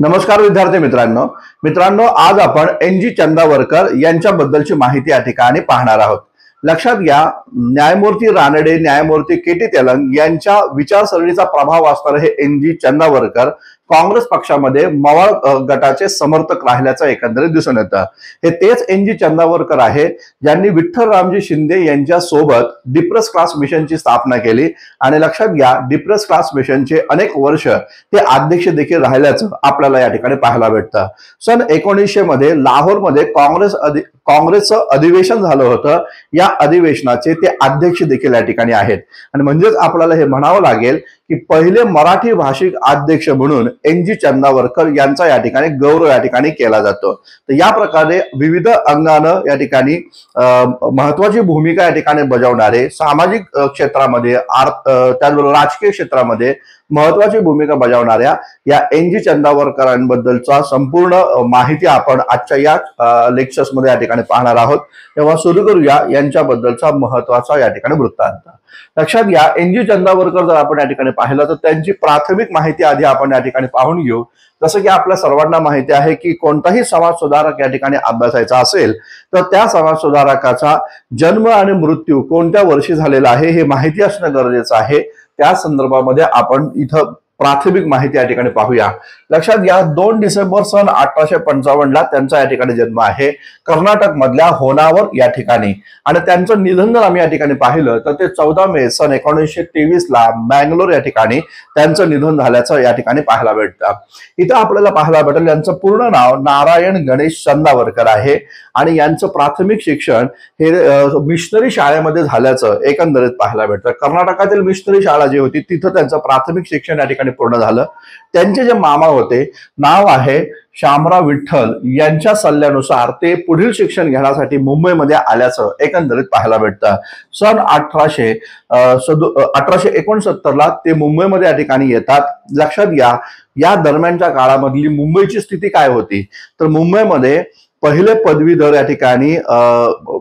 नमस्कार विद्यार्थी मित्रांनो आज आपण NG चंदावरकर यांच्याबद्दलची माहिती या ठिकाणी पाहणार आहोत। लक्षात घ्या, न्यायमूर्ती रानडे, न्यायमूर्ती KT तेलंग यांच्या विचारसरणीचा प्रभाव असणारे हे NG चंदावरकर काँग्रेस पक्षामध्ये मवाळ गटाचे समर्थक राहिल्याचं एकंदरीत दिसून येतं। हे तेच NG चंदावरकर आहे ज्यांनी विठ्ठल रामजी शिंदे यांच्या सोबत डिप्रेस क्लास मिशनची स्थापना केली आणि लक्षात घ्या, डिप्रेस क्लास मिशनचे अनेक वर्ष ते अध्यक्ष देखील राहिल्याचं आपल्याला या ठिकाणी पाहायला भेटतं। सन 1900 मध्ये लाहोरमध्ये काँग्रेसचं अधिवेशन झालं होतं। या अधिवेशनाचे ते अध्यक्ष देखील या ठिकाणी आहेत आणि म्हणजेच आपल्याला हे म्हणावं लागेल की पहिले मराठी भाषिक अध्यक्ष म्हणून NG चंदावरकर यांचा या ठिकाणी गौरव या ठिकाणी केला जातो। तर या प्रकारे विविध अंगानं या ठिकाणी महत्वाची भूमिका या ठिकाणी बजावणारे, सामाजिक क्षेत्रामध्ये त्याचबरोबर राजकीय क्षेत्रामध्ये महत्वाची भूमिका बजावणाऱ्या या NG चंदावरकरांबद्दलचा संपूर्ण माहिती आपण आजच्या या लेक्चर्स मध्ये या ठिकाणी पाहणार आहोत। तेव्हा सुरू करूया यांच्याबद्दलचा महत्वाचा या ठिकाणी वृत्तांत। लक्षात घ्या, NG चंदावरकर जर आपण या ठिकाणी पाहिलं तर त्यांची प्राथमिक माहिती आधी आपण या ठिकाणी पाहून घेऊ। जसं की आपल्या सर्वांना माहिती आहे की कोणताही समाज सुधारक या ठिकाणी अभ्यासायचा असेल तर त्या समाज सुधारकाचा जन्म आणि मृत्यू कोणत्या वर्षी झालेला आहे हे माहिती असणं गरजेचं आहे। त्या संदर्भामध्ये आपण इथं प्राथमिक माहिती या ठिकाणी पाहूया। लक्षात घ्या, 2 डिसेंबर सन 1855 ला त्यांचा या ठिकाणी जन्म आहे कर्नाटक मधल्या होनावर या ठिकाणी आणि त्यांचं निधन जर आम्ही या ठिकाणी पाहिलं तर ते 14 मे सन 1923 ला बँगलोर या ठिकाणी त्यांचं निधन झाल्याचं या ठिकाणी पाहायला भेटतं। इथं आपल्याला पाहायला भेटेल यांचं पूर्ण नाव नारायण गणेश चंदावरकर आहे आणि यांचं प्राथमिक शिक्षण हे मिशनरी शाळेमध्ये झाल्याचं एकंदरीत पाहायला भेटतं। कर्नाटकातील मिशनरी शाळा जी होती तिथं त्यांचं प्राथमिक शिक्षण या ठिकाणी पूर्ण झालं। त्यांचे जे मामा होते, नाव आहे शामराव विठ्ठल, यांच्या सल्ल्यानुसार ते पुढील शिक्षण घेण्यासाठी मुंबईमध्ये आल्याचं एकंदरीत पाहायला भेटतं। सन 1869 ला ते मुंबईमध्ये या ठिकाणी येतात। लक्षात घ्या, या दरम्यानच्या काळामधली मुंबईची स्थिती काय होती तर मुंबईमध्ये पहिले पदवीधर या ठिकाणी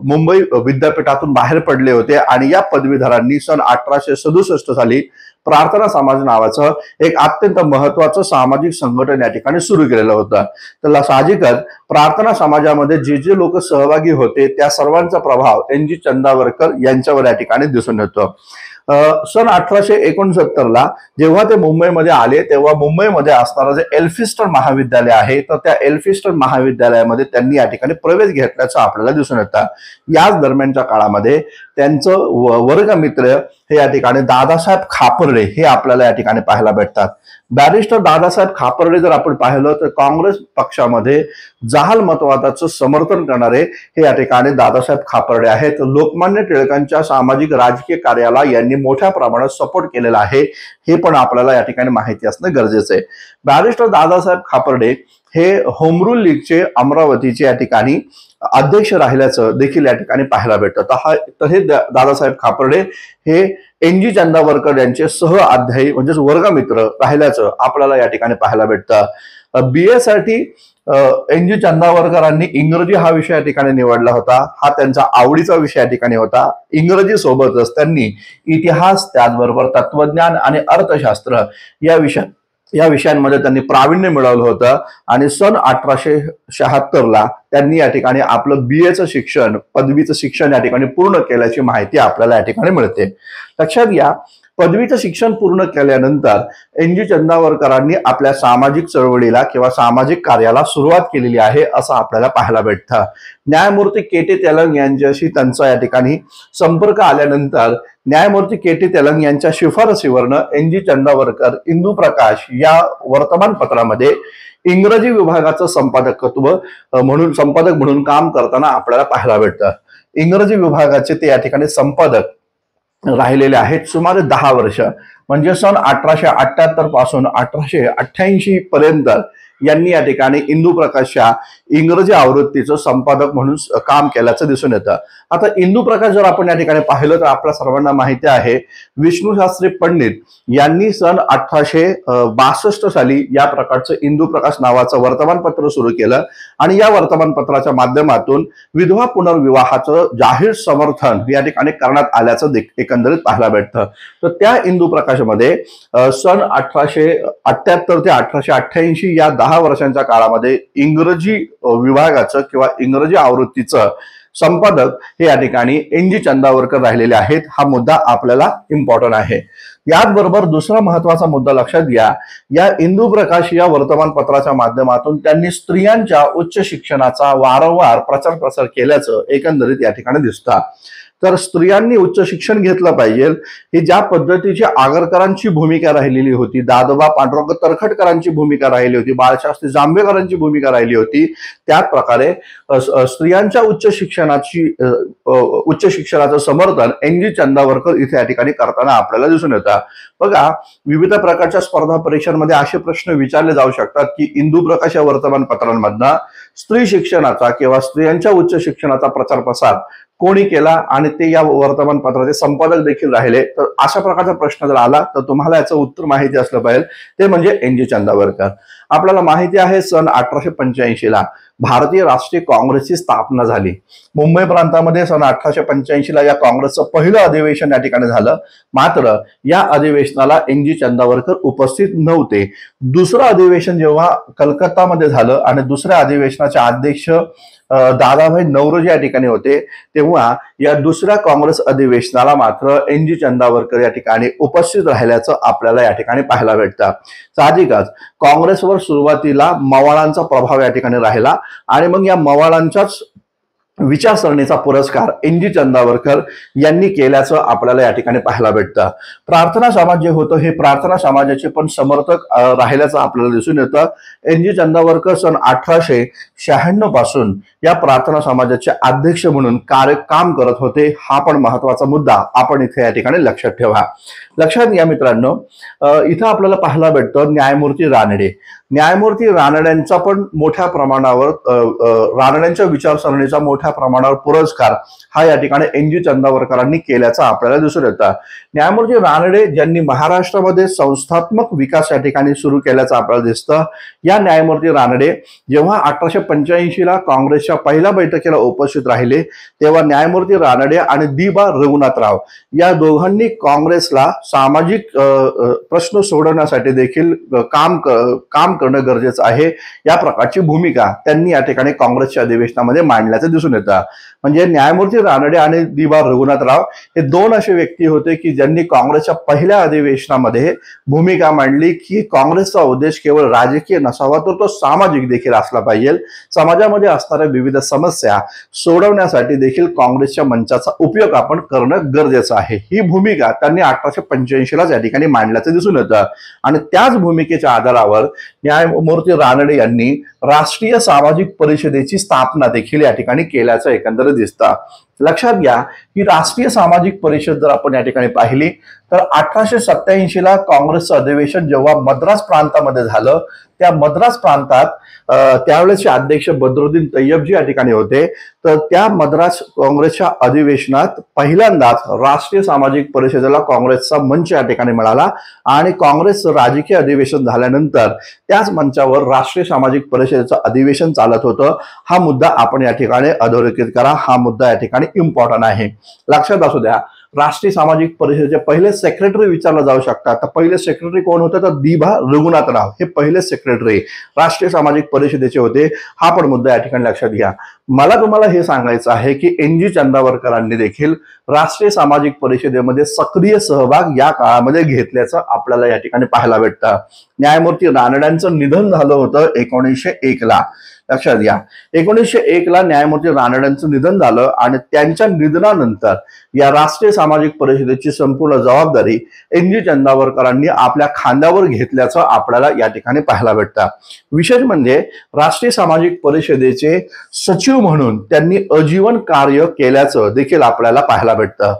मुंबई विद्यापीठातून बाहेर पडले होते आणि या पदवीधरांनी सन 1867 साली प्रार्थना समाज नावाचं एक अत्यंत महत्वाचं सामाजिक संघटन या ठिकाणी सुरू केलेलं होतं। तर साहजिकच प्रार्थना समाजामध्ये जे जे लोक सहभागी होते त्या सर्वांचा प्रभाव NG चंदावरकर यांच्यावर या ठिकाणी दिसून येतो। सन 1869 ला जेव्हा ते मुंबईमध्ये आले तेव्हा मुंबईमध्ये असणारं जे एल्फिस्टन महाविद्यालय आहे तर त्या एल्फिस्टन महाविद्यालयामध्ये त्यांनी या ठिकाणी प्रवेश घेतल्याचं आपल्याला दिसून येतं। याच दरम्यानच्या काळामध्ये त्यांचं वर्गमित्र हे या ठिकाणी दादासाहेब खापर्डे हे आपल्याला या ठिकाणी पाहायला भेटतात। बॅरिस्टर दादासाहेब खापर्डे जर आपण पाहिलं तर काँग्रेस पक्षामध्ये जहाल मतवादाचं समर्थन करणारे हे या ठिकाणी दादासाहेब खापर्डे आहेत। लोकमान्य टिळकांच्या सामाजिक राजकीय कार्याला यांनी मोठ्या प्रमाणात सपोर्ट केलेला आहे, हे पण आपल्याला या ठिकाणी माहिती असणं गरजेचं आहे। बॅरिस्टर दादासाहेब खापर्डे हे होम रूल लीगचे अमरावतीचे या ठिकाणी अध्यक्ष राहिल्याचं देखील या ठिकाणी पाहायला भेटतं। तर हे दादासाहेब खापर्डे हे NG चंदावरकर यांचे सह अध्यायी म्हणजेच वर्गमित्र राहिल्याचं आपल्याला या ठिकाणी पाहायला भेटतं। BA साठी NG चंदावरकरांनी इंग्रजी हा विषय या ठिकाणी निवडला होता। हा त्यांचा आवडीचा विषय या ठिकाणी होता। इंग्रजी सोबतच त्यांनी इतिहास, त्याचबरोबर तत्वज्ञान आणि अर्थशास्त्र या विषयांमध्ये त्यांनी प्रावीण्य मिळवलं होतं आणि सन 1876 ला त्यांनी या ठिकाणी आपलं BAचं शिक्षण, पदवीचं शिक्षण या ठिकाणी पूर्ण केल्याची माहिती आपल्याला या ठिकाणी मिळते। लक्षात घ्या, पदवीचं शिक्षण पूर्ण केल्यानंतर NG चंदावरकरांनी आपल्या सामाजिक चळवळीला किंवा सामाजिक कार्याला सुरुवात केलेली आहे असं आपल्याला पाहायला भेटतं। न्यायमूर्ती KT तेलंग यांच्याशी त्यांचा या ठिकाणी संपर्क आल्यानंतर न्यायमूर्ती KT तेलंग यांच्या शिफारसीवरनं NG चंदावरकर इंदू प्रकाश या वर्तमानपत्रामध्ये इंग्रजी विभागाचं संपादक म्हणून काम करताना आपल्याला पाहायला भेटतं। इंग्रजी विभागाचे ते या ठिकाणी संपादक राहिलेले आहेत सुमारे 10 वर्ष, म्हणजे सन 1878 पासून 1888 पर्यंत यांनी या ठिकाणी इंदू प्रकाशच्या इंग्रजी आवृत्तीचं संपादक म्हणून काम केल्याचं दिसून येतं। आता इंदू प्रकाश जर आपण या ठिकाणी पाहिलं तर आपल्या सर्वांना माहिती आहे विष्णू शास्त्री पंडित यांनी सन 1862 साली या प्रकारचं इंदू प्रकाश नावाचं वर्तमानपत्र सुरू केलं आणि या वर्तमानपत्राच्या माध्यमातून विधवा पुनर्विवाहाचं जाहीर समर्थन या ठिकाणी करण्यात आल्याचं एकंदरीत पाहायला भेटतं। तर त्या इंदू प्रकाशमध्ये सन 1878 ते 1888 या 10 वर्षांच्या काळामध्ये इंग्रजी विभागाचं किंवा इंग्रजी आवृत्तीचं संपादक हे या ठिकाणी NG चंदावरकर राहिलेले आहेत. हा मुद्दा आपल्याला इम्पॉर्टंट आहे. याच बरोबर दुसरा महत्वाचा मुद्दा लक्षात घ्या, या इंदू प्रकाश या वर्तमानपत्राच्या माध्यमातून त्यांनी स्त्रियांच्या उच्च शिक्षणाचा वारंवार प्रचार प्रसार केल्याचं एकंदरीत या ठिकाणी दिसतं. तर स्त्रियांनी उच्च शिक्षण घेतलं पाहिजे ही ज्या पद्धतीची आगरकरांची भूमिका राहिलेली होती, दादोबा पांडुरंग तरखडकरांची भूमिका राहिली होती, बाळशास्त्री जांभेकरांची भूमिका राहिली होती, त्याच प्रकारे स्त्रियांच्या उच्च शिक्षणाचं समर्थन NG चंदावरकर इथे या ठिकाणी करताना आपल्याला दिसून येतं. बघा, विविध प्रकारच्या स्पर्धा परीक्षांमध्ये असे प्रश्न विचारले जाऊ शकतात की इंदू प्रकाश या वर्तमानपत्रांमधनं स्त्री शिक्षणाचा किंवा स्त्रियांच्या उच्च शिक्षणाचा प्रचार प्रसार कोणी केला आणि ते या वर्तमानपत्राचे संपादक देखील राहिले. तर अशा प्रकारचा प्रश्न जर आला तर तुम्हाला याचं उत्तर माहिती असलं पाहिजे, ते म्हणजे NG चंदावरकर. आपल्याला माहिती आहे सन 1885 ला भारतीय राष्ट्रीय काँग्रेसची स्थापना झाली. मुंबई प्रांतामध्ये सन 1885 ला या काँग्रेसचं पहिलं अधिवेशन या ठिकाणी झालं. मात्र या अधिवेशनाला NG चंदावरकर उपस्थित नव्हते. दुसरं अधिवेशन जेव्हा कलकत्तामध्ये झालं आणि दुसऱ्या अधिवेशनाचे अध्यक्ष दादाभाई नौरोजी या ठिकाणी होते, तेव्हा या दुसऱ्या काँग्रेस अधिवेशनाला मात्र NG चंदावरकर या ठिकाणी उपस्थित राहिल्याचं आपल्याला या ठिकाणी पाहायला भेटतं. साहजिकच काँग्रेसवर सुरुवातीला मवाळांचा प्रभाव या ठिकाणी राहिला आणि मग या मवाळांच्याच विचारसरणीचा पुरस्कार NG चंदावरकर यांनी केल्याचं आपल्याला या ठिकाणी पाहायला भेटतं. प्रार्थना समाज जे होतं हे प्रार्थना समाजाचे पण समर्थक राहिल्याचं आपल्याला दिसून येतं. NG चंदावरकर सन 1896 पासून या प्रार्थना समाजाचे अध्यक्ष म्हणून काम करत होते. हा पण महत्वाचा मुद्दा आपण इथे या ठिकाणी लक्षात ठेवा. लक्षात घ्या मित्रांनो, इथं आपल्याला पाहायला भेटतं न्यायमूर्ती रानडे. न्यायमूर्ती रानड्यांचा पण मोठ्या प्रमाणावर रानड्यांच्या विचारसरणीचा मोठ्या प्रमाणावर पुरस्कार हा या ठिकाणी NG चंदावरकरांनी केल्याचं आपल्याला दिसून येतं. न्यायमूर्ती रानडे ज्यांनी महाराष्ट्रामध्ये संस्थात्मक विकास या ठिकाणी सुरू केल्याचं आपल्याला दिसतं. या न्यायमूर्ती रानडे जेव्हा 1885 ला काँग्रेसच्या पहिल्या बैठकीला उपस्थित राहिले, तेव्हा न्यायमूर्ती रानडे आणि दिबा रघुनाथराव या दोघांनी काँग्रेसला सामाजिक प्रश्न सोडवण्यासाठी देखील काम करणं गरजेचं आहे या प्रकारची भूमिका त्यांनी या ठिकाणी काँग्रेसच्या अधिवेशनामध्ये मांडल्याचं दिसून येतं. म्हणजे न्यायमूर्ती रानडे आणि दिबा रघुनाथराव हे दोन असे व्यक्ती होते की ज्यांनी काँग्रेसच्या पहिल्या अधिवेशनामध्ये भूमिका मांडली की काँग्रेसचा उद्देश केवळ राजकीय नसावा तर तो सामाजिक देखील असला पाहिजे. समाजामध्ये असणाऱ्या विविध समस्या सोडवण्यासाठी देखील काँग्रेसच्या मंचाचा उपयोग आपण करणं गरजेचं आहे. ही भूमिका त्यांनी 1885 ला या ठिकाणी मांडल्याचं दिसून येतं आणि त्याच भूमिकेच्या आधारावर न्यायमूर्ती रानडे यांनी राष्ट्रीय सामाजिक परिषदेची स्थापना देखील या ठिकाणी केल्याचं एकंदरीत दिसतं. लक्षात घ्या ही राष्ट्रीय सामाजिक परिषद जर आपण या ठिकाणी पाहिली तर 1887 ला काँग्रेसचं अधिवेशन जेव्हा मद्रास प्रांतामध्ये झालं, त्या मद्रास प्रांतात त्यावेळेसचे अध्यक्ष बद्रुद्दीन तय्यबजी या ठिकाणी होते. तर त्या मद्रास काँग्रेसच्या अधिवेशनात पहिल्यांदाच राष्ट्रीय सामाजिक परिषदेला काँग्रेसचा मंच या ठिकाणी मिळाला आणि काँग्रेसचं राजकीय अधिवेशन झाल्यानंतर त्याच मंचावर राष्ट्रीय सामाजिक परिषदेचं अधिवेशन चालत होतं. हा मुद्दा आपण या ठिकाणी अधोरेखित करा. हा मुद्दा या ठिकाणी इम्पॉर्टंट आहे, लक्षात असू द्या. राष्ट्रीय सामाजिक परिषदेचे पहिले सेक्रेटरी विचारले जाऊ शकतात. तर पहिले सेक्रेटरी कोण होते तर दिबा रघुनाथराव हे पहिले सेक्रेटरी राष्ट्रीय सामाजिक परिषदेचे होते. हा पण मुद्दा या ठिकाणी लक्षात घ्या. मला तुम्हाला हे सांगायचं आहे की NG चंदावरकरांनी देखील राष्ट्रीय सामाजिक परिषदेमध्ये सक्रिय सहभाग या काळामध्ये घेतल्याचं आपल्याला या ठिकाणी पाहायला भेटतं. न्यायमूर्ती रानड्यांचं निधन झालं होतं 1901 ला. लक्षात घ्या 1901 ला न्यायमूर्ती रानड्यांचं निधन झालं आणि त्यांच्या निधनानंतर या राष्ट्रीय सामाजिक परिषदेची संपूर्ण जबाबदारी NG चंदावरकरांनी आपल्या खांद्यावर घेतल्याचं आपल्याला या ठिकाणी पाहायला भेटतं. विशेष म्हणजे राष्ट्रीय सामाजिक परिषदेचे सचिव म्हणून त्यांनी आजीवन कार्य केल्याचं देखील आपल्याला पाहायला भेटतं.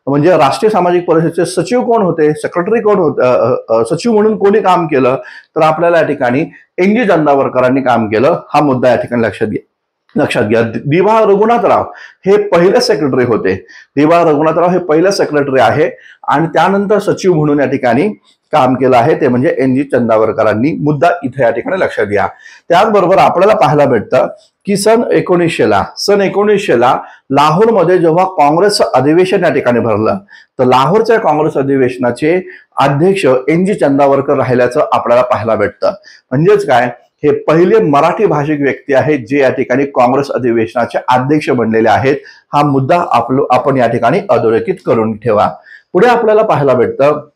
म्हणजे राष्ट्रीय सामाजिक परिषदेचे सचिव कोण होते, सेक्रेटरी कोण होते, सचिव म्हणून कोणी काम केलं तर आपल्याला या ठिकाणी NG चंदावरकरांनी काम केलं. हा मुद्दा या ठिकाणी लक्षात घ्या. दिबा रघुनाथराव हे पहिले सेक्रेटरी होते. दिबा रघुनाथराव हे पहिले सेक्रेटरी आहे आणि त्यानंतर सचिव म्हणून या ठिकाणी काम केलं आहे, ते म्हणजे NG चंदावरकरांनी. मुद्दा इथे या ठिकाणी लक्षात घ्या. त्याचबरोबर आपल्याला पाहायला भेटतं की सन 1900 ला लाहोरमध्ये जेव्हा काँग्रेसचं अधिवेशन या ठिकाणी भरलं तर लाहोरच्या काँग्रेस अधिवेशनाचे अध्यक्ष NG चंदावरकर राहिल्याचं आपल्याला पाहायला भेटतं. म्हणजेच काय हे पहिले मराठी भाषिक व्यक्ती आहेत जे या ठिकाणी काँग्रेस अधिवेशनाचे अध्यक्ष बनलेले आहेत. हा मुद्दा आपण या ठिकाणी अधोरेखित करून ठेवा. पुढे आपल्याला पाहायला भेटतं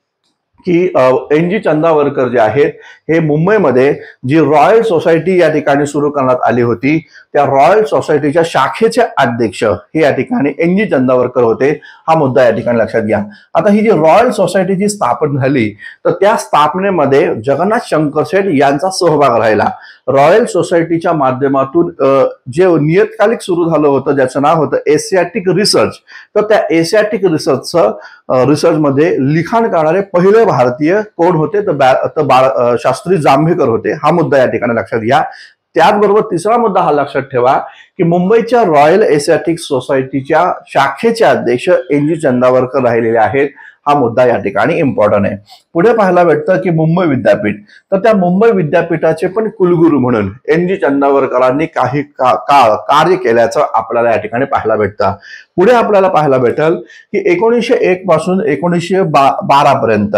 की NG चंदावरकर जे आहेत हे मुंबईमध्ये जी रॉयल सोसायटी या ठिकाणी सुरू करण्यात आली होती त्या रॉयल सोसायटीच्या शाखेचे अध्यक्ष हे या ठिकाणी NG चंदावरकर होते. हा मुद्दा या ठिकाणी लक्षात घ्या. आता ही जी रॉयल सोसायटी जी स्थापन झाली तर त्या स्थापनेमध्ये जगन्नाथ शंकर शेठ यांचा सहभाग राहिला. रॉयल सोसायटीच्या माध्यमातून जे नियतकालिक सुरू झालं होतं ज्याचं नाव होतं एशियाटिक रिसर्च, तर त्या एशियाटिक रिसर्च मध्ये लिखाण करणारे पहिले भारतीय कोण होते तर शास्त्री जांभेकर होते. हा मुद्दा या ठिकाणी लक्षात घ्या. त्याचबरोबर तिसरा मुद्दा हा लक्षात ठेवा की मुंबईच्या रॉयल एशियाटिक सोसायटीच्या शाखेचे अध्यक्ष NG चंदावरकर राहिलेले आहेत. हा मुद्दा या ठिकाणी इम्पॉर्टंट आहे. पुढे पाहायला भेटतं की मुंबई विद्यापीठ, तर त्या मुंबई विद्यापीठाचे पण कुलगुरू म्हणून NG चंदावरकरांनी काही काळ कार्य केल्याचं आपल्याला या ठिकाणी पाहायला भेटतं. पुढे आपल्याला पाहायला भेटेल की 1901 पासून 1912 पर्यंत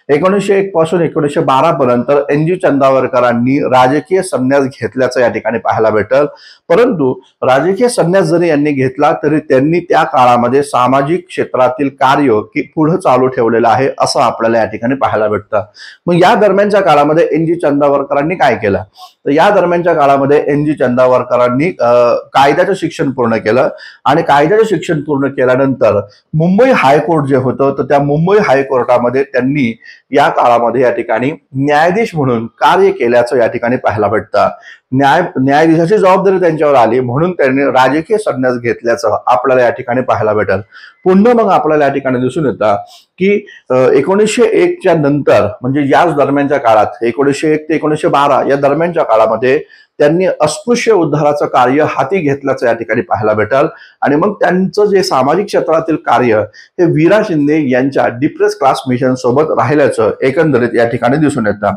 1901 पासून 1912 पर्यंत NG चंदावरकरांनी राजकीय संन्यास घेतल्याचं या ठिकाणी पाहायला भेटेल. परंतु राजकीय संन्यास जरी यांनी घेतला तरी त्यांनी त्या काळामध्ये सामाजिक क्षेत्रातील कार्य पुढे चालू ठेवलेलं आहे असं आपल्याला या ठिकाणी पाहायला भेटतं. मग या दरम्यानच्या काळामध्ये NG चंदावरकरांनी काय केलं, तर या दरम्यानच्या काळामध्ये NG चंदावरकरांनी कायद्याचं शिक्षण पूर्ण केलं आणि कायद्याचं शिक्षण पूर्ण केल्यानंतर मुंबई हायकोर्ट जे होतं तर त्या मुंबई हायकोर्टामध्ये त्यांनी या काळामध्ये या ठिकाणी न्यायाधीश म्हणून कार्य केल्याचं या ठिकाणी पाहायला भेटतं. न्यायाधीशाची जबाबदारी त्यांच्यावर आली म्हणून त्यांनी राजकीय संन्यास घेतल्याचं आपल्याला या ठिकाणी पाहायला भेटेल. पुन्हा मग आपल्याला या ठिकाणी दिसून येतं की 1901च्या नंतर म्हणजे याच दरम्यानच्या काळात 1901 ते 1912 या दरम्यानच्या काळामध्ये त्यांनी अस्पृश्य उद्धाराचं कार्य हाती घेतल्याचं या ठिकाणी पाहायला भेटेल. आणि मग त्यांचं जे सामाजिक क्षेत्रातील कार्य हे वीरा शिंदे यांच्या डिप्रेस क्लास मिशन सोबत राहिल्याचं एकंदरीत या ठिकाणी दिसून येतं.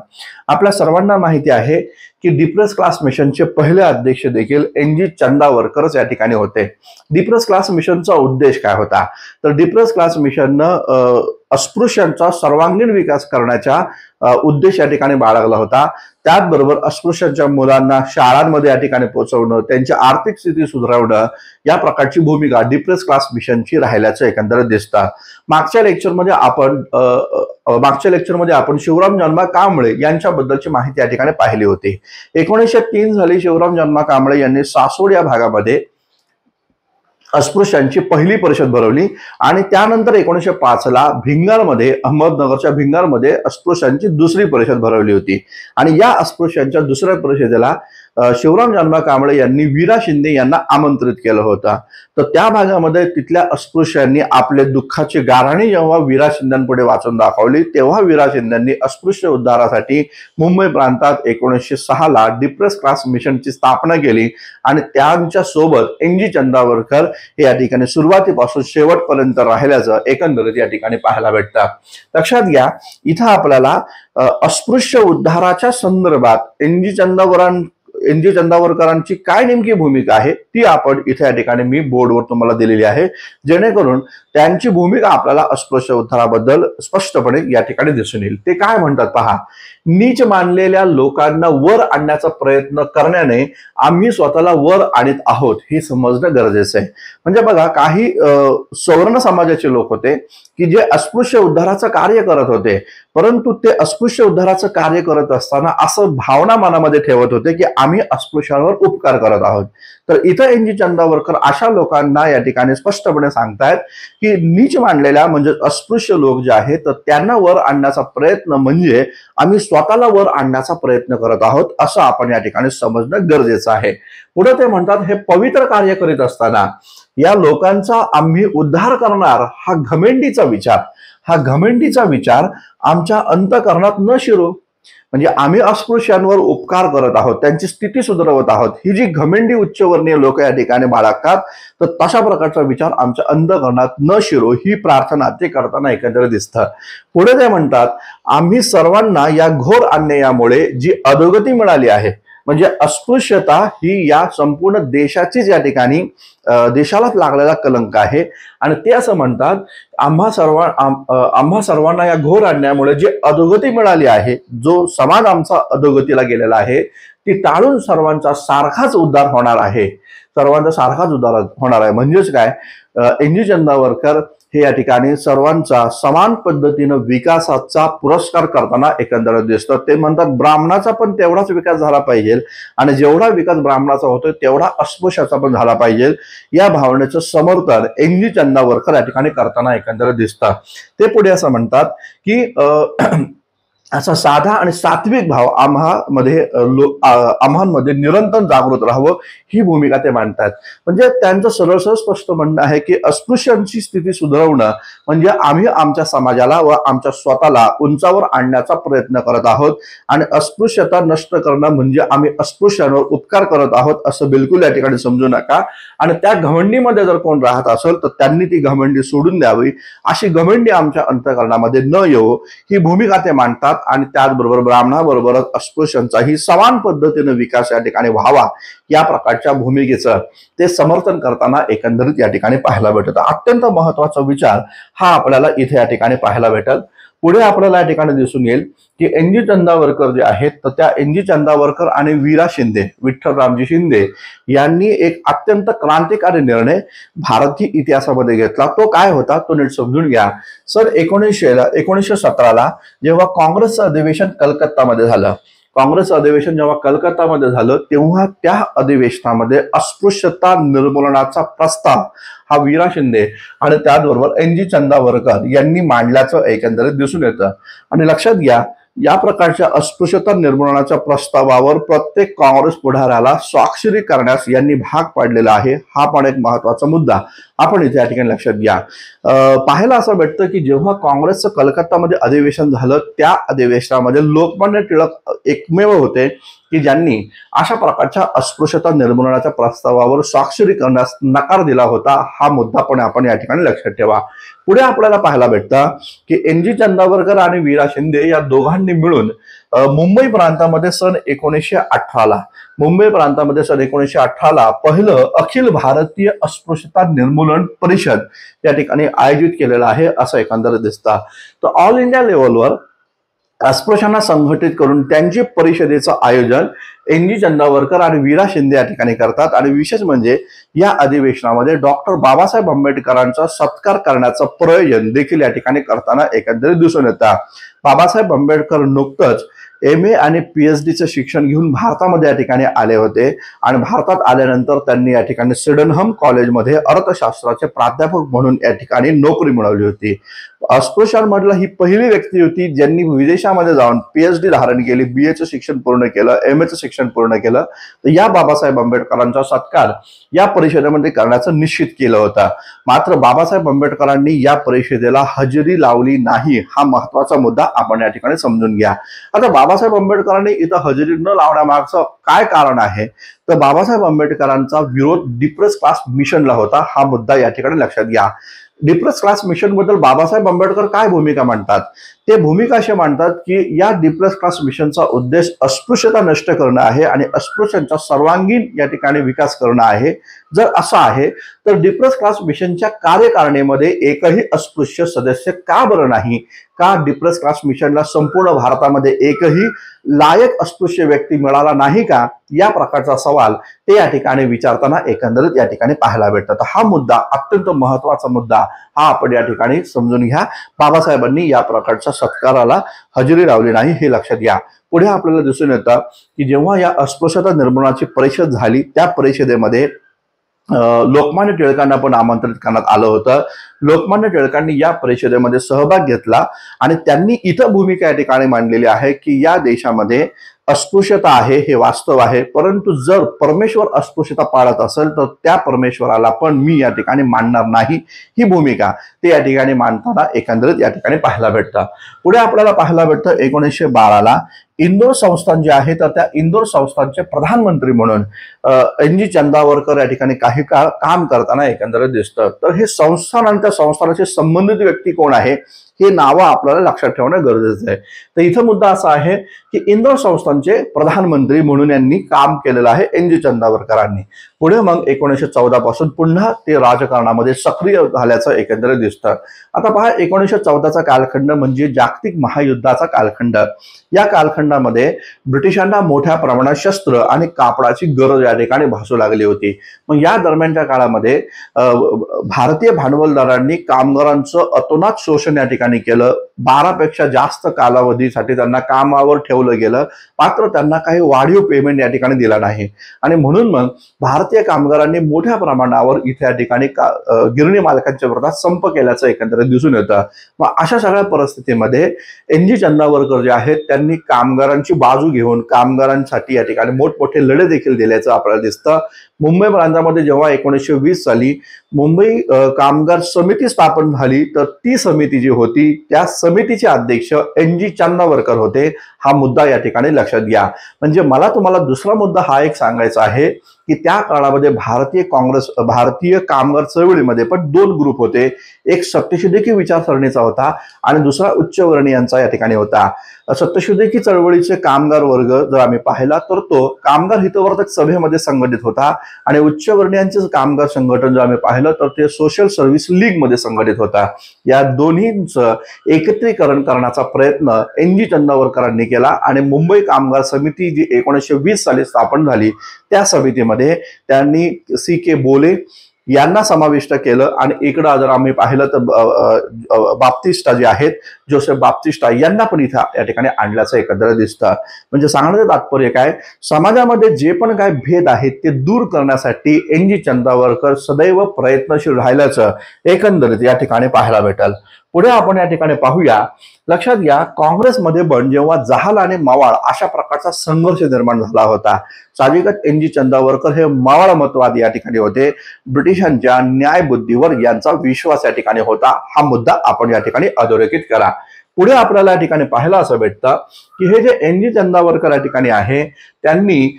आपल्या सर्वांना माहिती आहे की डिप्रेस क्लास मिशनचे पहिले अध्यक्ष देखील NG चंदावरकरच या ठिकाणी होते. डिप्रेस क्लास मिशनचा उद्देश काय होता, तर डिप्रेस क्लास मिशननं अस्पृश्यांचा सर्वांगीण विकास करण्याचा उद्देश या ठिकाणी बाळगला होता. त्याचबरोबर अस्पृश्यांच्या मुलांना शाळांमध्ये या ठिकाणी पोहोचवणं, त्यांची आर्थिक स्थिती सुधारवणं या प्रकारची भूमिका डिप्रेस क्लास मिशनची राहिल्याचं एकंदरीत दिसतं. मागच्या लेक्चरमध्ये आपण शिवराम जन्मा कांबळे यांच्याबद्दलची माहिती या ठिकाणी पाहिली होती. 1903 साली शिवराम जन्मा कांबळे यांनी सासवड या भागामध्ये अस्पृश्यांची पहिली परिषद भरवली आणि त्यानंतर 1905 ला भिंगारमध्ये अहमदनगरच्या भिंगारमध्ये अस्पृश्यांची दुसरी परिषद भरवली होती. आणि या अस्पृश्यांच्या दुसऱ्या परिषदेला शिवराम जन्मा कांबळे यांनी वीरा शिंदे यांना आमंत्रित केलं होतं. तर त्या भागामध्ये तिथल्या अस्पृश्यांनी आपले दुःखाची गाऱ्हाणी जेव्हा वीरा शिंदेपुढे वाचून दाखवली तेव्हा वीरा शिंदेंनी अस्पृश्य उद्धारासाठी मुंबई प्रांतात 1906 ला डिप्रेस क्लास मिशनची स्थापना केली आणि त्यांच्या सोबत NG चंदावरकर हे या ठिकाणी सुरुवातीपासून शेवटपर्यंत राहिल्याचं एकंदरीत या ठिकाणी पाहायला भेटतं. लक्षात घ्या, इथं आपल्याला अस्पृश्य उद्धाराच्या संदर्भात NG चंदावरकरांची काय नेमकी भूमिका आहे ती आपण इथे या ठिकाणी मी बोर्डवर तुम्हाला दिलेली आहे, जेणेकरून त्यांची भूमिका आपल्याला अस्पृश्य उद्धाराबद्दल स्पष्टपणे या ठिकाणी दिसून येईल. ते काय म्हणतात पहा, नीच मानलेल्या लोकांना वर आणण्याचा प्रयत्न करण्याने आम्ही स्वतःला वर आणत आहोत हे समजणं गरजेचं आहे. म्हणजे बघा, काही सवर्ण समाजाचे लोक होते की जे अस्पृश्य उद्धाराचं कार्य करत होते, परंतु ते अस्पृश्य उद्धाराचं कार्य करत असताना असं भावना मनामध्ये ठेवत होते की आम्ही अस्पृश्यांवर उपकार करत आहोत. तर इथं NG चंदावरकर अशा लोकांना या ठिकाणी स्पष्टपणे सांगतायत की नीच मानलेल्या म्हणजे अस्पृश्य लोक जे आहेत तर त्यांना वर आणण्याचा प्रयत्न म्हणजे आम्ही स्वतःला वर आणण्याचा प्रयत्न करत आहोत असं आपण या ठिकाणी समजणं गरजेचं आहे. पुढे ते म्हणतात, हे पवित्र कार्य करीत असताना या लोकांचा आम्ही उद्धार करणार हा घमेंडीचा विचार आमच्या अंतःकरणात न शिरो. म्हणजे आम्ही अस्पृश्यांवर उपकार करत आहोत, त्यांची स्थिती सुधारवत आहोत, ही जी घमेंडी उच्चवर्णीय लोक या ठिकाणी बाळगतात तर तशा प्रकारचा विचार आमच्या अंतःकरणात न शिरो ही प्रार्थना ते करताना एकंदरीत दिसतं. पुढे ते म्हणतात, आम्ही सर्वांना या घोर अन्यायामुळे जी अधोगती मिळाली आहे म्हणजे अस्पृश्यता ही या संपूर्ण देशाचीच या ठिकाणी देशालाच लागलेला कलंक आहे. आणि ते असं म्हणतात, आम्हा सर्वांना या घोर अन्यायामुळे जी अधोगती मिळाली आहे, जो समाज आमचा अधोगतीला गेलेला आहे ती टाळून सर्वांचा सारखाच उद्धार होणार आहे, सर्वांचा सारखाच उद्धार होणार आहे. म्हणजेच काय, एन जी चंदावरकर हे या ठिकाणी सर्वांचा समान पद्धतीनं विकासाचा पुरस्कार करताना एकंदरीत दिसतं. ते म्हणतात ब्राह्मणाचा पण तेवढाच विकास झाला पाहिजे आणि जेवढा विकास ब्राह्मणाचा होतोय तेवढा अस्पृश्याचा पण झाला पाहिजे, या भावनेचं समर्थन एन जी चंदावरकर या ठिकाणी करताना एकंदरीत दिसतं. ते पुढे असं म्हणतात की असा साधा आणि सात्विक भाव आम्हामध्ये निरंतर जागृत राहावं, ही भूमिका ते मांडतात. म्हणजे त्यांचं सरळ स्पष्ट म्हणणं आहे की अस्पृश्यांची स्थिती सुधारवणं म्हणजे आम्ही आमच्या समाजाला व आमच्या स्वतःला उंचावर आणण्याचा प्रयत्न करत आहोत आणि अस्पृश्यता नष्ट करणं म्हणजे आम्ही अस्पृश्यांवर उपकार करत आहोत, असं बिलकुल या ठिकाणी समजू नका. आणि त्या घमंडीमध्ये जर कोण राहत असेल तर त्यांनी ती घमंडी सोडून द्यावी, अशी घमंडी आमच्या अंतःकरणामध्ये न येऊ, ही भूमिका ते मांडतात. आणि त्याचबरोबर ब्राह्मणाबरोबरच अस्पृश्यांचाही समान पद्धतीने विकास या ठिकाणी व्हावा, या प्रकारच्या भूमिकेचं ते समर्थन करताना एकंदरीत या ठिकाणी पाहायला भेटत. अत्यंत महत्वाचा विचार हा आपल्याला इथे या ठिकाणी पाहायला भेटेल. पुढे आपल्याला या ठिकाणी दिसून येईल की एन जी चंदावरकर जे आहेत तर त्या एन जी चंदावरकर आणि वीरा शिंदे, विठ्ठलरामजी शिंदे यांनी एक अत्यंत क्रांतिकारी निर्णय भारतीय इतिहासामध्ये घेतला. तो काय होता तो नीट समजून घ्या. सन 1917ला जेव्हा काँग्रेसचं अधिवेशन कलकत्तामध्ये झालं, काँग्रेस अधिवेशन जेव्हा कलकत्तामध्ये झालं तेव्हा त्या अधिवेशनामध्ये अस्पृश्यता निर्मूलनाचा प्रस्ताव हा वीरा शिंदे आणि त्याचबरोबर एन जी चंदावरकर यांनी मांडल्याचं एकंदरीत दिसून येतं. आणि लक्षात घ्या, या प्रकारच्या अस्पृश्यता निर्मूलनाच्या प्रस्तावावर प्रत्येक काँग्रेस पुढाऱ्याला स्वाक्षरी करण्यास यांनी भाग पाडलेला आहे. हा पण एक महत्वाचा मुद्दा आपण इथे या ठिकाणी लक्षात घ्या. पाहायला असं भेटतं की जेव्हा काँग्रेसचं कलकत्तामध्ये अधिवेशन झालं, त्या अधिवेशनामध्ये लोकमान्य टिळक एकमेव होते की ज्यांनी अशा प्रकारच्या अस्पृश्यता निर्मूलनाच्या प्रस्तावावर स्वाक्षरी करण्यास नकार दिला होता. हा मुद्दा पण आपण या ठिकाणी लक्षात ठेवा. पुढे आपल्याला पाहायला भेटतं की एन जी चंदावरकर आणि वीरा शिंदे या दोघांनी मिळून मुंबई प्रांतामध्ये सन 1918ला पहिलं अखिल भारतीय अस्पृश्यता निर्मूलन परिषद या ठिकाणी आयोजित केलेलं आहे, असं एकंदरीत दिसतं. तर ऑल इंडिया लेवलवर अस्पृश्यांना संघटित करून त्यांची परिषदेचं आयोजन एन जी चंदावरकर आणि वीरा शिंदे या ठिकाणी करतात. आणि विशेष म्हणजे या अधिवेशनामध्ये डॉक्टर बाबासाहेब आंबेडकरांचा सत्कार करण्याचं प्रयोजन देखील या ठिकाणी करताना एकंदरीत दिसून येतं. बाबासाहेब आंबेडकर नुकतंच MA आणि PhDचं शिक्षण घेऊन भारतामध्ये या ठिकाणी आले होते आणि भारतात आल्यानंतर त्यांनी या ठिकाणी सिडनहम कॉलेजमध्ये अर्थशास्त्राचे प्राध्यापक म्हणून या ठिकाणी नोकरी मिळवली होती. अस्पृश्यांमधला ही पहिली व्यक्ती होती ज्यांनी विदेशामध्ये जाऊन PhD धारण केली, BAचं शिक्षण पूर्ण केलं, MAचं शिक्षण पूर्ण केलं. तर या बाबासाहेब आंबेडकरांचा सत्कार या परिषदेमध्ये करण्याचं निश्चित केलं होतं. मात्र बाबासाहेब आंबेडकरांनी या परिषदेला हजेरी लावली नाही, हा महत्वाचा मुद्दा आपण या ठिकाणी समजून घ्या. आता बाबासाहेब आंबेडकरांनी इथं हजेरी न लावण्यामागचं काय कारण आहे, तर बाबासाहेब आंबेडकरांचा विरोध डिप्रेस क्लास मिशनला होता. हा मुद्दा या ठिकाणी लक्षात घ्या. डिप्रेस क्लास मिशन बद्दल बाबासाहेब आंबेडकर काय भूमिका मांडतात, ते भूमिका अशी मांडतात की या डिप्रेस क्लास मिशनचा उद्देश अस्पृश्यता नष्ट करणं आहे आणि अस्पृश्यांचा सर्वांगीण या ठिकाणी विकास करणं आहे. जर असं आहे तर डिप्रेस क्लास मिशनच्या कार्यकारिणीमध्ये एकही अस्पृश्य सदस्य का बरं नाही, का डिप्रेस क्लास मिशनला संपूर्ण भारतामध्ये एकही लायक अस्पृश्य व्यक्ती मिळाला नाही का, या प्रकारचा सवाल ते या ठिकाणी विचारताना एकंदरीत या ठिकाणी पाहायला भेटतात. हा मुद्दा अत्यंत महत्वाचा मुद्दा हा आपण या ठिकाणी समजून घ्या. बाबासाहेबांनी या प्रकारच्या सत्काराला हजेरी लावली नाही, हे लक्षात घ्या. पुढे आपल्याला दिसून येतं की जेव्हा या अस्पृश्यता निर्मूलनाची परिषद झाली, त्या परिषदेमध्ये लोकमान्य टिळकांना पण आमंत्रित करण्यात आलं होतं. लोकमान्य टिळकांनी या परिषदेमध्ये सहभाग घेतला आणि त्यांनी इथं भूमिका या ठिकाणी मांडलेली आहे की या देशामध्ये अस्पृश्यता आहे हे वास्तव आहे, परंतु जर परमेश्वर अस्पृश्यता पाळत असेल तर त्या परमेश्वराला पण मी या ठिकाणी मानणार नाही, ही भूमिका ते या ठिकाणी मांडताना एकंदरीत या ठिकाणी पाहायला भेटतं. पुढे आपल्याला पाहायला भेटतं 1912ला इंदोर संस्थान जे आहे तर त्या इंदोर संस्थानचे प्रधानमंत्री म्हणून एन जी चंदावरकर या ठिकाणी काही काळ काम करताना एकंदरीत दिसतं. तर हे संस्थान आणि त्या संस्थानाशी संबंधित व्यक्ती कोण आहे, हे नावं आपल्याला लक्षात ठेवणं गरजेचं आहे. तर इथं मुद्दा असा आहे की इंदोर संस्थानचे प्रधानमंत्री म्हणून यांनी काम केलेलं आहे NG चंदावरकरांनी. पुढे मग 1914 पासून पुन्हा ते राजकारणामध्ये सक्रिय झाल्याचं एकंदरीत दिसतं. आता पहा, 1914चा कालखंड म्हणजे जागतिक महायुद्धाचा कालखंड. या कालखंडामध्ये ब्रिटिशांना मोठ्या प्रमाणात शस्त्र आणि कापडाची गरज या ठिकाणी भासू लागली होती. मग या दरम्यानच्या काळामध्ये भारतीय भांडवलदारांनी कामगारांचं अतोनात शोषण या ठिकाणी केलं. 12 पेक्षा जास्त कालावधीसाठी त्यांना कामावर ठेवलं गेलं, मात्र त्यांना काही वाढीव पेमेंट या ठिकाणी दिला नाही. आणि म्हणून मग भारतीय कामगारांनी मोठ्या प्रमाणावर इथे या ठिकाणी गिरणी मालकांच्या विरोधात संप केल्याचं एकंदरीत दिसून येतं. मग अशा सगळ्या परिस्थितीमध्ये NG चंदावरकर जे आहेत त्यांनी कामगारांची बाजू घेऊन कामगारांसाठी या ठिकाणी मोठमोठे लढे देखील दिल्याचं आपल्याला दिसतं. मुंबई प्रांतामध्ये जेव्हा 1920 साली मुंबई कामगार समिती स्थापन झाली, तर ती समिती जी होती त्या समितीचे अध्यक्ष NG चंदावरकर होते. हा मुद्दा या ठिकाणी लक्षात घ्या. म्हणजे मला तुम्हाला दुसरा मुद्दा हा एक सांगायचा आहे की त्या काळामध्ये भारतीय कामगार चळवळीमध्ये पण 2 ग्रुप होते. एक सत्यशोधकी विचारसरणीचा होता आणि दुसरा उच्चवर्णीयांचा या ठिकाणी होता. सत्यशोधकी चळवळीचे कामगार वर्ग जर आम्ही पाहिला तर तो कामगार हितवर्धक सभेमध्ये संघटित होता आणि उच्चवर्णीयांचे कामगार संघटन जर आम्ही पाहिलं तर ते सोशल सर्व्हिस लीग मध्ये संघटित होता. या दोन्हींचं एकत्रीकरण करण्याचा प्रयत्न NG चंदावरकरांनी केला आणि मुंबई कामगार समिती जी 1920 साली स्थापन झाली त्या समितीमध्ये त्यांनी CK बोले यांना समाविष्ट केलं. आणि इकडं जर आम्ही पाहिलं तर बाप्तिस्टा जे आहेत, जोसेफ बाप्तिस्टा यांना पण इथं या ठिकाणी आणल्याचं एकंदरीत दिसतं. म्हणजे सांगण्याचं तात्पर्य काय, समाजामध्ये जे पण काय भेद आहेत ते दूर करण्यासाठी NG चंदावरकर सदैव प्रयत्नशील राहिल्याचं एकंदरीत या ठिकाणी पाहायला भेटेल. पुढे आपण या ठिकाणी पाहूया. लक्षात घ्या, काँग्रेसमध्ये पण जेव्हा जहाल आणि मवाळ अशा प्रकारचा संघर्ष निर्माण झाला होता, साहजिकच NG चंदावरकर हे मवाळ मतवादी या ठिकाणी होते. ब्रिटिशांच्या न्यायबुद्धीवर यांचा विश्वास या ठिकाणी होता. हा मुद्दा आपण या ठिकाणी अधोरेखित करा. पुढे आपल्याला या ठिकाणी पाहायला असं भेटतं की हे जे NG चंदावरकर या ठिकाणी आहे त्यांनी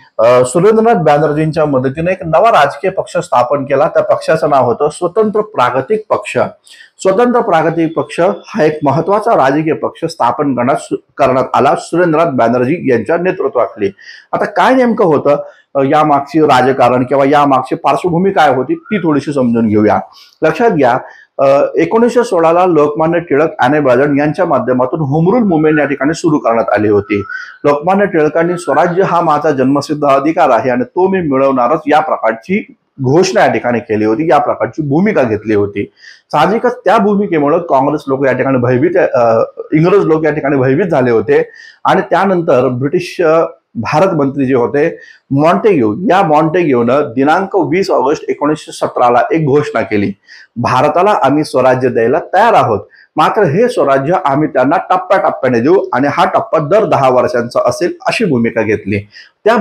सुरेंद्रनाथ बॅनर्जींच्या मदतीने एक नवा राजकीय पक्ष स्थापन केला. त्या पक्षाचं नाव होतं स्वतंत्र प्रागतिक पक्ष. स्वतंत्र प्रागतिक पक्ष हा एक महत्वाचा राजकीय पक्ष स्थापन करण्यात आला सुरेंद्रनाथ बॅनर्जी यांच्या नेतृत्वाखाली. आता काय नेमकं होतं या मागची राजकारण किंवा या मागची पार्श्वभूमी काय होती ती थोडीशी समजून घेऊया. लक्षात घ्या, 1916ला लोकमान्य टिळक आणि बॅनर्जी यांच्या माध्यमातून होम रूल मुवमेंट या ठिकाणी सुरू करण्यात आली होती. लोकमान्य टिळकांनी स्वराज्य हा माझा जन्मसिद्ध अधिकार आहे आणि तो मी मिळवणारच या प्रकारची घोषणा या ठिकाणी केली होती, या प्रकारची भूमिका घेतली होती. साहजिकच त्या भूमिकेमुळे काँग्रेस लोक या ठिकाणी इंग्रज लोक या ठिकाणी भयभीत झाले होते. आणि त्यानंतर ब्रिटिश भारत मंत्री जे होते मॉन्टेग्यूनं दिनांक 20 ऑगस्ट 1917ला एक घोषणा केली, भारताला आम्ही स्वराज्य द्यायला तयार आहोत, मात्र हे स्वराज्य आम्ही त्यांना टप्प्याटप्प्याने देऊ आणि हा टप्पा दर 10 वर्षांचा असेल अशी भूमिका घेतली. त्या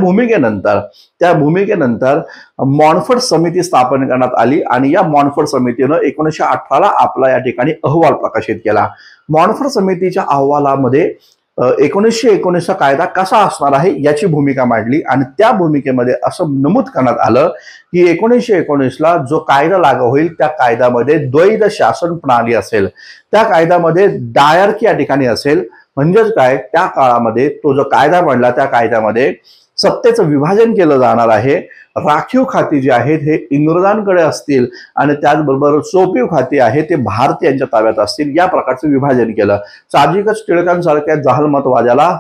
भूमिकेनंतर मॉन्फोर्ड समिती स्थापन करण्यात आली आणि या मॉन्फोर्ड समितीनं 1918ला आपला या ठिकाणी अहवाल प्रकाशित केला. मॉन्फोर्ड समितीच्या अहवालामध्ये 1919चा कायदा कसा असणार आहे याची भूमिका मांडली आणि त्या भूमिकेमध्ये असं नमूद करण्यात आलं की 1919ला जो कायदा लागू होईल त्या कायद्यामध्ये द्वैध शासन प्रणाली असेल, त्या कायद्यामध्ये डायरकी या ठिकाणी असेल. म्हणजेच काय, त्या काळामध्ये तो जो कायदा मांडला त्या कायद्यामध्ये सत्तेचं विभाजन केलं जाणार आहे. राखीव खाती जी आहेत हे इंग्रजांकडे असतील आणि त्याचबरोबर चोपीव खाती आहेत ते भारतीयांच्या ताब्यात असतील, या प्रकारचं विभाजन केलं. साहजिकच टिळकांसारख्या जहालमतवाद्याला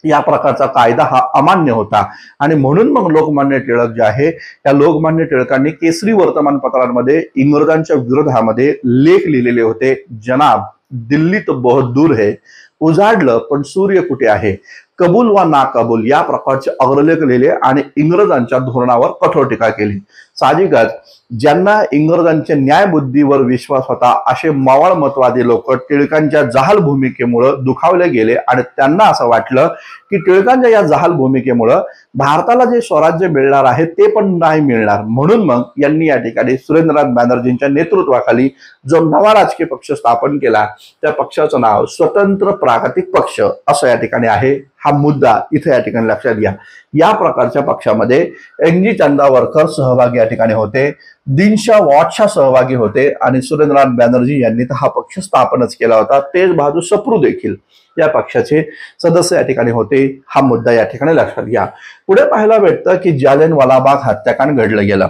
या प्रकारचा कायदा हा अमान्य होता आणि म्हणून मग लोकमान्य टिळक जे आहे त्या लोकमान्य टिळकांनी केसरी वर्तमानपत्रांमध्ये इंग्रजांच्या विरोधामध्ये लेख लिहिलेले होते. जनाब, दिल्ली तो बहुत दूर है, उजाडलं पण सूर्य कुठे आहे, कबूल वा नाकबूल या प्रकारचे अग्रलेख लिहिले आणि इंग्रजांच्या धोरणावर कठोर टीका केली. साहजिकच ज्यांना इंग्रजांच्या न्यायबुद्धीवर विश्वास होता असे मवाळ मतवादी लोक टिळकांच्या जहाल भूमिकेमुळे दुखावले गेले आणि त्यांना असं वाटलं की टिळकांच्या या जहाल भूमिकेमुळे भारताला जे स्वराज्य मिळणार आहे ते पण नाही मिळणार. म्हणून मग यांनी या ठिकाणी सुरेंद्रनाथ बॅनर्जींच्या नेतृत्वाखाली जो नवा राजकीय पक्ष स्थापन केला त्या पक्षाचं नाव स्वतंत्र प्रागतिक पक्ष असं या ठिकाणी आहे. हा मुद्दा इथे या ठिकाणी लक्षात घ्या. या प्रकारच्या पक्षामध्ये एनजी चंदावरकर सहभागी या ठिकाणी होते, दिनशा वॉटशा सहभागी होते आणि सुरेंद्रनाथ बॅनर्जी यांनी तर हा पक्ष स्थापनच केला होता। तेज बहादूर सप्रू देखील या पक्षाचे सदस्य या ठिकाणी होते। हा मुद्दा या ठिकाणी लक्षात घ्या। पुढे पाहायला भेटतं की जालियनवाला बाग हत्याकांड घडलं गेलं।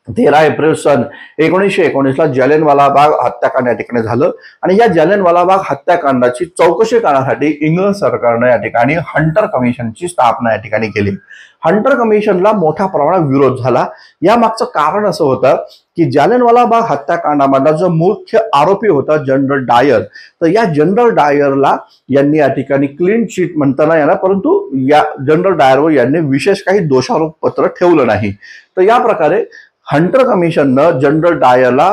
13 एप्रिल सन 1919 ला जालियनवाला बाग हत्याकांड या ठिकाणी झालं आणि या जालियनवाला बाग हत्याकांडाची चौकशी करण्यासाठी इंग्लंड सरकारने या ठिकाणी हंटर कमिशनची स्थापना या ठिकाणी केली। हंटर कमिशनला मोठ्या प्रमाणात विरोध झाला। या मागचं कारण असं होतं की जालियनवाला बाग हत्याकांडामधला जो मुख्य आरोपी होता जनरल डायर, तर या जनरल डायरला यांनी या ठिकाणी क्लीन चिट म्हणता नाही येणार, परंतु या जनरल डायरवर यांनी विशेष काही दोषारोप पत्र ठेवलं नाही। तर या प्रकारे हंटर कमिशननं जनरल डायरला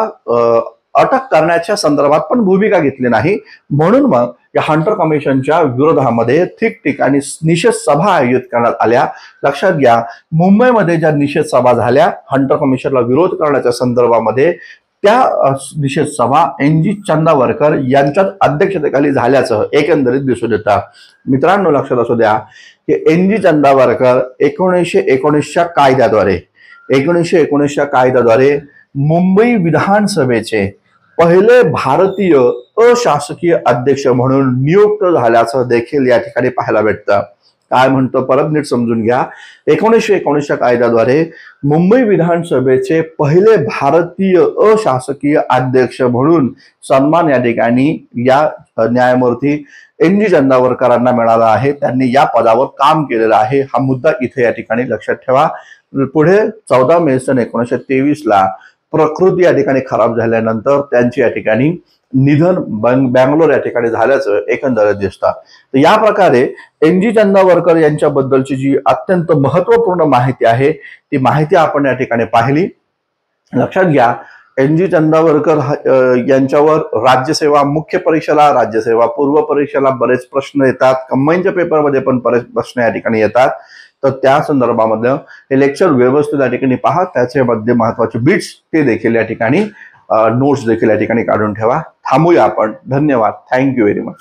अटक करण्याच्या संदर्भात पण भूमिका घेतली नाही, म्हणून मग या हंटर कमिशनच्या विरोधामध्ये ठिकठिकाणी निषेध सभा आयोजित करण्यात आल्या। लक्षात घ्या, मुंबईमध्ये ज्या निषेध सभा झाल्या हंटर कमिशनला विरोध करण्याच्या संदर्भामध्ये, त्या निषेध सभा एनजी चंदावरकर यांच्या अध्यक्षतेखाली झाल्याचं एकंदरीत दिसून येतं। मित्रांनो लक्षात असू द्या की एनजी चंदावरकर 1919च्या कायद्याद्वारे मुंबई विधानसभेचे पहिले भारतीय अशासकीय अध्यक्ष म्हणून नियुक्त झाल्याचं देखील या ठिकाणी पाहायला भेटतं। काय म्हणतो परत नीट समजून घ्या। 1919च्या कायद्याद्वारे मुंबई विधानसभेचे पहिले भारतीय अशासकीय अध्यक्ष म्हणून सन्मान या ठिकाणी या न्यायमूर्ती एनजी चंदावरकरांना मिळाला आहे। त्यांनी या पदावर काम केलेलं आहे। हा मुद्दा इथे या ठिकाणी लक्षात ठेवा। पुढे 14 मे सन 1923 ला प्रकृती या ठिकाणी खराब झाल्यानंतर त्यांची या ठिकाणी निधन बँगलोर या ठिकाणी झाल्याचं एकंदरीत दिसतं। तर या प्रकारे एनजी चंदावरकर यांच्याबद्दलची जी अत्यंत महत्वपूर्ण माहिती आहे ती माहिती आपण या ठिकाणी पाहिली। लक्षात घ्या, एनजी चंदावरकर यांच्यावर राज्यसेवा मुख्य परीक्षेला, राज्यसेवा पूर्व परीक्षेला बरेच प्रश्न येतात, कंबाईनच्या पेपरमध्ये पण बरेच प्रश्न या ठिकाणी येतात। तर त्या संदर्भामध्ये हे लेक्चर व्यवस्थित या ठिकाणी पहा, त्याच्यामध्ये महत्वाचे बिट्स ते देखील या ठिकाणी नोट्स देखील या ठिकाणी काढून ठेवा। थांबूया आपण। धन्यवाद। Thank you very much.